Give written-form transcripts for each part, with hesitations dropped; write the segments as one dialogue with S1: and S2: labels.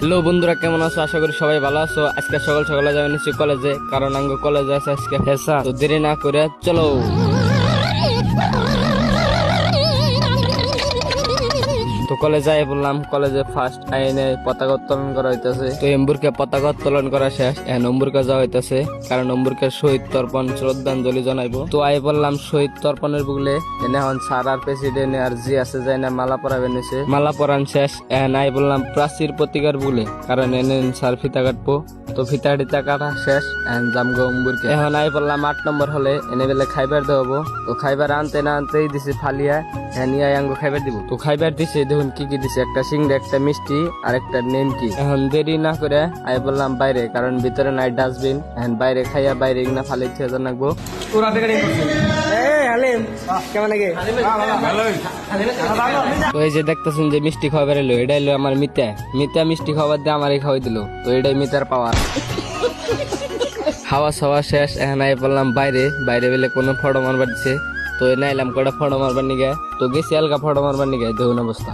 S1: Hello বন্ধুরা, কেমন আছো? আশা করি সবাই ভালো আছো। আজকে সকাল সকালে যাবেন নিশ্চয়ই কলেজে, কারণ আঙ্গ কলেজে আছে আজকে ফেসা। তো দেরি না করে চলো। তো কলেজে যাই বললাম, কলেজে ফার্স্ট আইনে পতাকা উত্তোলন করা হইতেছে। তো এম্বুরকে পতাকা উত্তোলন করা শেষ, এখন অম্বুরকে যাওয়া হইতেছে, কারণ অম্বুরকে শহীদ তর্পণ শ্রদ্ধাঞ্জলি জানাইবো। তো আই বললাম শহীদ তর্পণের বুগলে এনে এখন স্যার আর প্রেসিডেন্ট আর জি আছে যাই না মালা পরাবে নিছে। মালা পরান শেষ, এখন আই বললাম প্রাচীর প্রতিকার বুগলে, কারণ এনে স্যার ফিতা কাটবো। তো ফিতা টিতা কাটা শেষ, এখন জামগো অম্বুরকে। এখন আই বললাম 8 নম্বর হলে এনে বেলে খাইবার দেবো। তো খাইবার আনতে না আনতেই দিছে ফালিয়া, হ্যাঁ আঙ্গো খাইবার দিব। তো খাইবার দিছে, দেখুন কি কি দিছে, একটা সিংড়া, একটা মিষ্টি আর একটা নেমকি। এখন দেরি না করে আই বললাম বাইরে, কারণ ভিতরে নাই ডাস্টবিন। এখন বাইরে খাইয়া বাইরে না ফালাই থিয়ে রাখবো। তো এই যে দেখতেছেন যে মিষ্টি খাবার এলো, এটা এলো আমার মিতা মিষ্টি খাবার দিয়ে আমারই খাওয়াই দিল। তো এটাই মিতার পাওয়ার। হাওয়া সাওয়া শেষ, এখন আই বললাম বাইরে বেলে কোনো ফটো মারবার দিছে। তো এনে এলাম কটা ফটো মারবার নিগে। তো গেছি হালকা ফটো মারবার নিগে, দেখুন অবস্থা।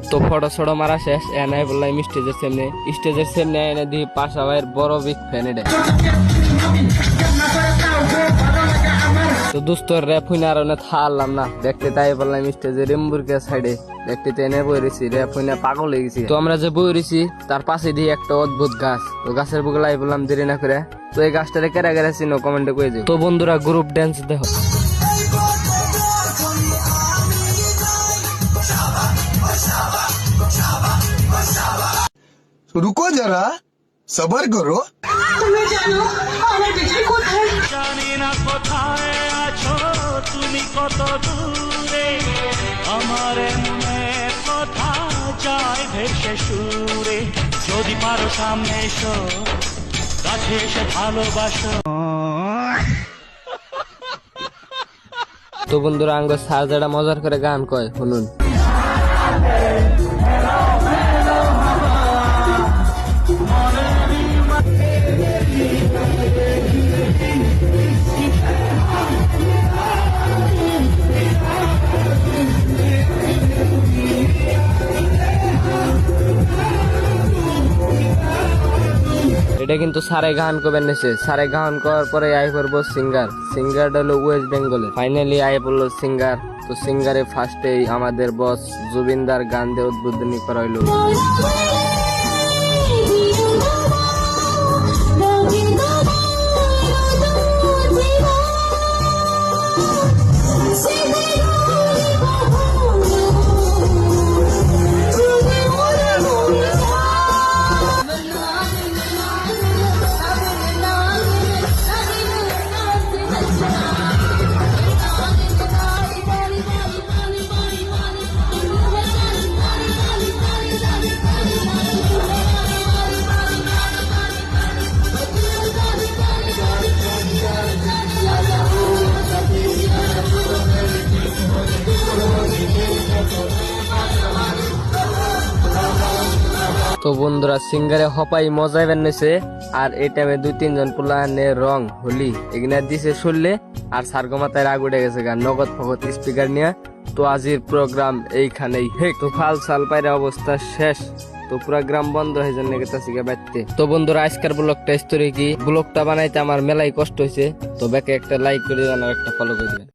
S1: তো ফটো ছড়ো মারা শেষ, এনে বললাম স্টেজের সামনে এনে দিই পাশা ভাইয়ের বড় বিগ ফ্যান। এটা তো দুস্তর র্যাপ হইনা আর থাকলাম না দেখতে, তাই বললাম স্টেজের এম্বুরকে সাইডে দেখতে এনে বই রয়েছি, র্যাপ হইনা পাগল হয়ে গেছি। তো আমরা যে বই রয়েছি তার পাশে দিয়ে একটা অদ্ভুত গাছ। তো গাছের বুকে বললাম দেরি না করে, তো এই গাছটারে কেরা কেরা চিনো কমেন্টে কয়ে দিও। তো বন্ধুরা গ্রুপ ড্যান্স দেখো।
S2: रुको जरा सबर करो।
S3: তুমি জানো আমার বিজয় কোথায়?
S4: জানি না কোথায় আছো তুমি, কত দূরে আমার মনের কথা যায় ভেসে সুরে। যদি পারো সামনে এসো, কাছে এসে ভালোবাসো।
S1: তো বন্ধুরা আঙ্গ স্যার যেটা মজার করে গান কয় শুনুন। এটা কিন্তু সারে গান করবেন নেছে, সারে গান করার পরে আই করবো সিঙ্গার হলো ওয়েস্ট বেঙ্গলের। ফাইনালি আই বললো সিঙ্গার। তো সিঙ্গারে ফার্স্টেই আমাদের বস জুবিনদার গান দিয়ে উদ্বোধনী করা হইলো। তো বন্ধুরা সিঙ্গারে হপাই মজাই বেনেছে, আর এই টাইমে 2-3 জন পোলানে রং হোলি এগুলা দিছে শুনলে, আর সার্গো মাথায় রাগ উঠে গেছে গান নগদ ফগত স্পিকার নিয়ে। তো আজির প্রোগ্রাম এইখানেই হেক। তো ফাল সাল পাইরে অবস্থা শেষ। তো পুরা গ্রাম বন্ধ হয়ে যান গেছে বাইতে। তো বন্ধুরা আজকের ব্লগটা স্টোরি কি, ব্লগটা বানাইতে আমার মেলাই কষ্ট হয়েছে। তো ব্যাকে একটা লাইক করে দিবেন আর একটা ফলো করে দিবেন।